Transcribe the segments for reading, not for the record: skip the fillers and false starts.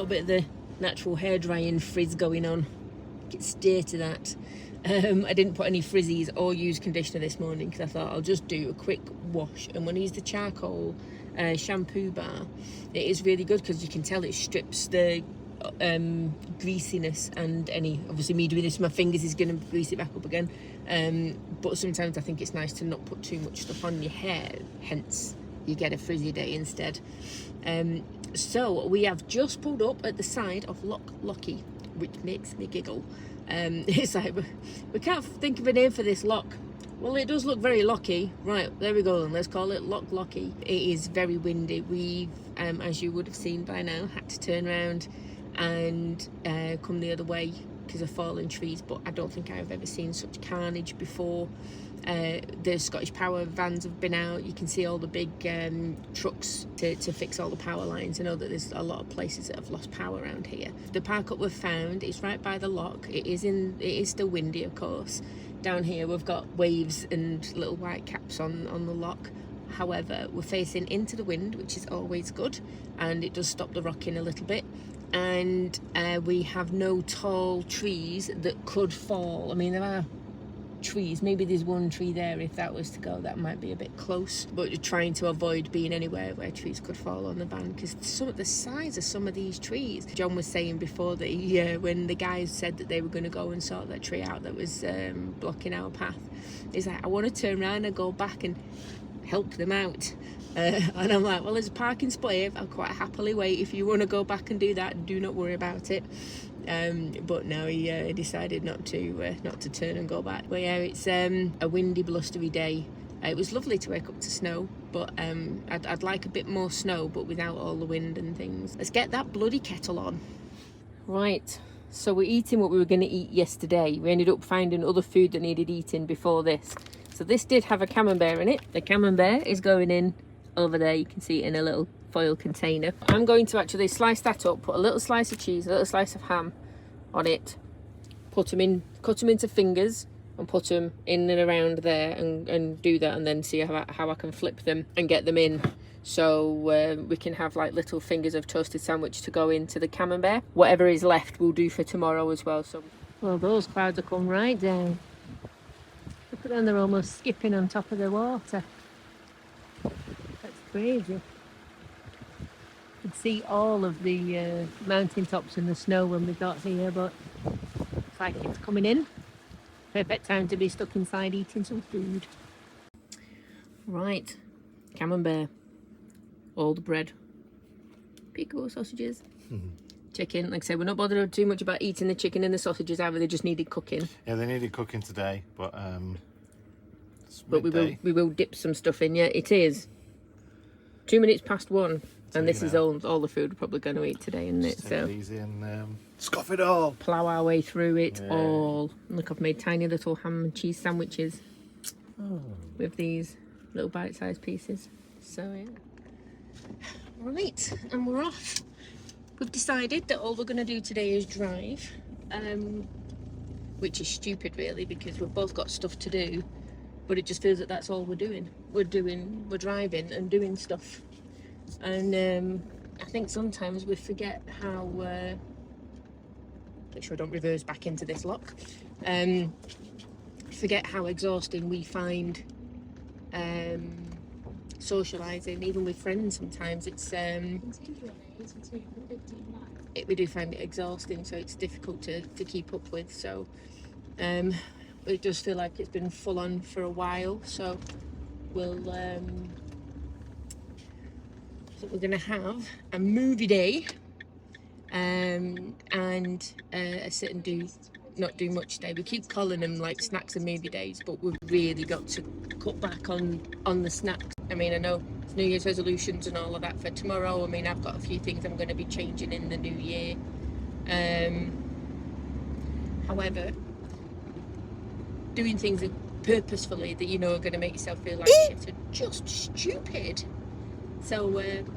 little bit of the natural hair drying frizz going on. Get steer to that. I didn't put any frizzies or use conditioner this morning because I thought I'll just do a quick wash. And when I use the charcoal shampoo bar, it is really good because you can tell it strips the greasiness and any, obviously me doing this with my fingers is going to grease it back up again, but sometimes I think it's nice to not put too much stuff on your hair, hence you get a frizzy day instead. So we have just pulled up at the side of Loch Lochy, which makes me giggle. It's like we can't think of a name for this loch. Well, it does look very locky. Right, there we go then. Let's call it Loch Lochy. It is very windy. We've, as you would have seen by now, had to turn around and come the other way because of fallen trees, but I don't think I've ever seen such carnage before. The Scottish Power vans have been out. You can see all the big trucks to fix all the power lines. I know that there's a lot of places that have lost power around here. The park up we've found is right by the loch. It is still windy, of course. Down here we've got waves and little white caps on the loch. However, we're facing into the wind, which is always good, and it does stop the rocking a little bit. And we have no tall trees that could fall. I mean, there are trees, maybe there's one tree there. If that was to go, that might be a bit close, but you're trying to avoid being anywhere where trees could fall on the van because some of the size of some of these trees. John was saying before that when the guys said that they were going to go and sort that tree out that was blocking our path, he's like, I want to turn around and go back and help them out. And I'm like, well, there's a parking spot here. I'll quite happily wait. If you want to go back and do that, do not worry about it. But no, he decided not to turn and go back. But yeah, it's a windy, blustery day. It was lovely to wake up to snow, but I'd like a bit more snow, but without all the wind and things. Let's get that bloody kettle on. Right, so we're eating what we were going to eat yesterday. We ended up finding other food that needed eating before this. So this did have a camembert in it. The camembert is going in over there. You can see it in a little foil container. I'm going to actually slice that up, put a little slice of cheese, a little slice of ham on it, put them in, cut them into fingers and put them in and around there and do that, and then see how I can flip them and get them in, so we can have like little fingers of toasted sandwich to go into the camembert. Whatever is left we'll do for tomorrow as well. So, well, those clouds have come right down. Look at them, they're almost skipping on top of the water. That's crazy. You could see all of the mountain tops and the snow when we got here, but looks like it's coming in. Perfect time to be stuck inside eating some food. Right, camembert, all the bread, pico sausages, chicken. Like I said, we're not bothered too much about eating the chicken and the sausages either. They just needed cooking. Yeah, they needed cooking today, but we will dip some stuff in. Yeah, it is 2 minutes past 1. And this is all the food we're probably going to eat today, isn't it? So easy and scoff it all. Plough our way through it all. Look, I've made tiny little ham and cheese sandwiches with these little bite-sized pieces. So yeah. Right, and we're off. We've decided that all we're going to do today is drive, which is stupid really because we've both got stuff to do, but it just feels that that's all we're doing. We're driving and doing stuff. And I think sometimes we forget how make sure I don't reverse back into this lock, forget how exhausting we find socialising, even with friends. Sometimes it's we do find it exhausting, so it's difficult to keep up with. So it does feel like it's been full on for a while, so we'll so we're gonna have a movie day and sit and not do much today. We keep calling them like snacks and movie days, but we've really got to cut back on the snacks. I mean, I know it's New Year's resolutions and all of that for tomorrow. I mean, I've got a few things I'm going to be changing in the new year. However, doing things purposefully that you know are going to make yourself feel like shit are just stupid. So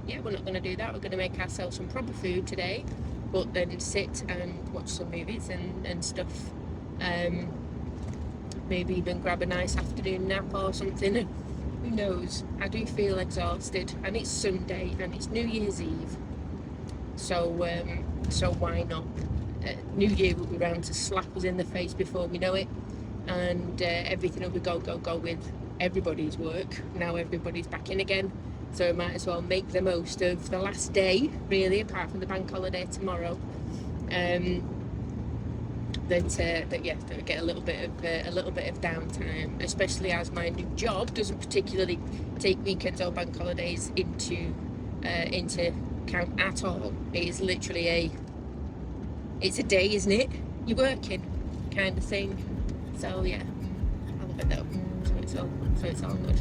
yeah, we're not going to do that. We're going to make ourselves some proper food today, but then sit and watch some movies and stuff. Maybe even grab a nice afternoon nap or something. Who knows? I do feel exhausted, and it's Sunday and it's New Year's Eve. So So why not? New Year will be round to slap us in the face before we know it, and everything will be go with everybody's work. Now everybody's back in again, so we might as well make the most of the last day, really, apart from the bank holiday tomorrow. That get a little bit of downtime, especially as my new job doesn't particularly take weekends or bank holidays into account at all. It is literally it's a day, isn't it? You're working, kind of thing. So yeah, I love it though. So it's all good.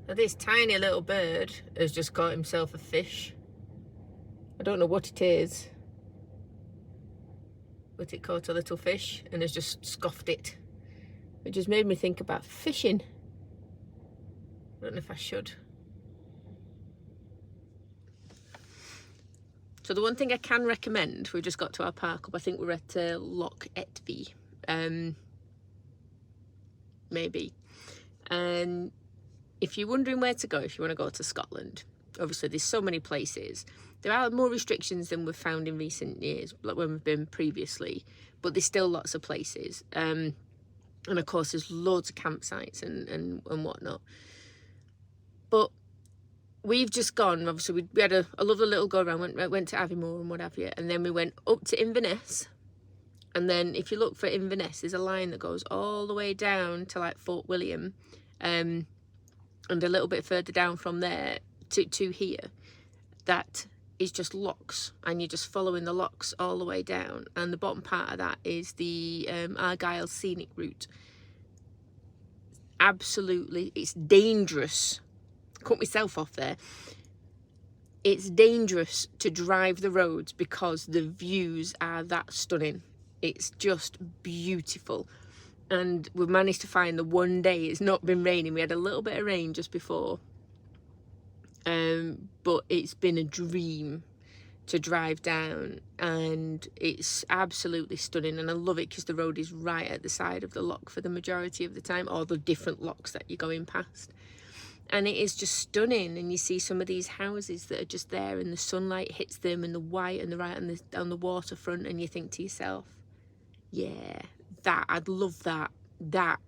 Now this tiny little bird has just caught himself a fish. I don't know what it is, but it caught a little fish and has just scoffed it. It just made me think about fishing. I don't know if I should. So the one thing I can recommend, we just got to our park up, I think we're at Loch Etby, maybe. And if you're wondering where to go, if you want to go to Scotland, obviously there's so many places. There are more restrictions than we've found in recent years, like when we've been previously, but there's still lots of places. And of course there's loads of campsites and whatnot. But we've just gone, obviously we had a lovely little go around, went to Aviemore and what have you, and then we went up to Inverness. And then if you look for Inverness, there's a line that goes all the way down to like Fort William, and a little bit further down from there to here, that is just lochs, and you're just following the lochs all the way down, and the bottom part of that is the Argyll scenic route. Absolutely, it's dangerous. Cut myself off there. It's dangerous to drive the roads because the views are that stunning. It's just beautiful. And we've managed to find the one day it's not been raining. We had a little bit of rain just before, but it's been a dream to drive down, and it's absolutely stunning. And I love it because the road is right at the side of the loch for the majority of the time, or the different lochs that you're going past. And it is just stunning. And you see some of these houses that are just there, and the sunlight hits them, and the white and the right on the waterfront, and you think to yourself, yeah, I'd love that. That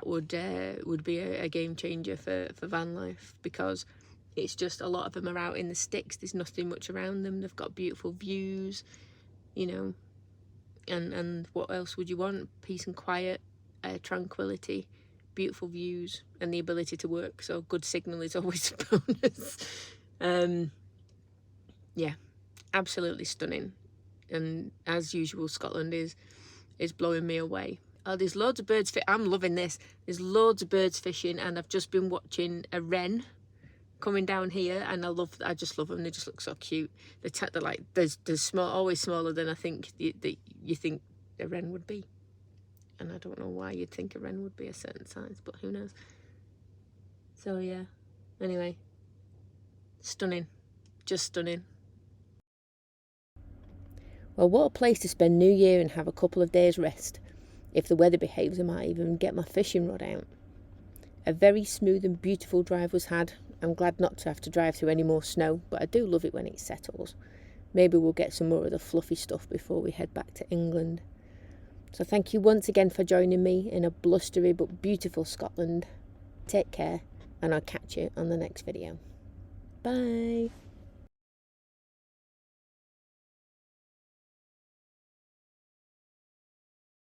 would be a game changer for van life, because it's just a lot of them are out in the sticks. There's nothing much around them. They've got beautiful views, you know, and what else would you want? Peace and quiet, tranquility, beautiful views, and the ability to work. So good signal is always a bonus. Yeah, absolutely stunning. And as usual, Scotland is blowing me away. Oh, there's loads of birds. I'm loving this. There's loads of birds fishing, and I've just been watching a wren coming down here, and I just love them. They just look so cute. They're like they're small, always smaller than I think you think a wren would be. And I don't know why you'd think a wren would be a certain size, but who knows. So yeah. Anyway, stunning, just stunning. Well, what a place to spend New Year and have a couple of days rest. If the weather behaves, I might even get my fishing rod out. A very smooth and beautiful drive was had. I'm glad not to have to drive through any more snow, but I do love it when it settles. Maybe we'll get some more of the fluffy stuff before we head back to England. So thank you once again for joining me in a blustery but beautiful Scotland. Take care, and I'll catch you on the next video. Bye.